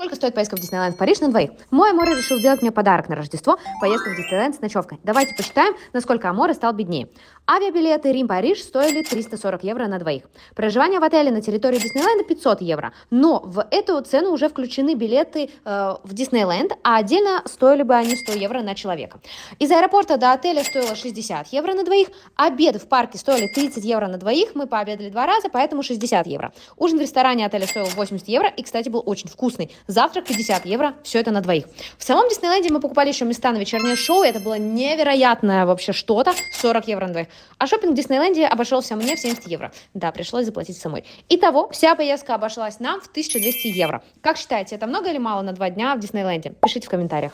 Сколько стоит поездка в Диснейленд в Париж на двоих? Мой Аморе решил сделать мне подарок на Рождество – поездку в Диснейленд с ночевкой. Давайте посчитаем, насколько Аморе стал беднее. Авиабилеты Рим-Париж стоили 340 евро на двоих. Проживание в отеле на территории Диснейленда 500 евро. Но в эту цену уже включены билеты в Диснейленд, а отдельно стоили бы они 100 евро на человека. Из аэропорта до отеля стоило 60 евро на двоих. Обеды в парке стоили 30 евро на двоих. Мы пообедали 2 раза, поэтому 60 евро. Ужин в ресторане отеля стоил 80 евро и, кстати, был очень вкусный. Завтрак 50 евро, все это на двоих. В самом Диснейленде мы покупали еще места на вечернее шоу, это было невероятное вообще что-то, 40 евро на двоих. А шопинг в Диснейленде обошелся мне в 70 евро. Да, пришлось заплатить самой. Итого, вся поездка обошлась нам в 1200 евро. Как считаете, это много или мало на 2 дня в Диснейленде? Пишите в комментариях.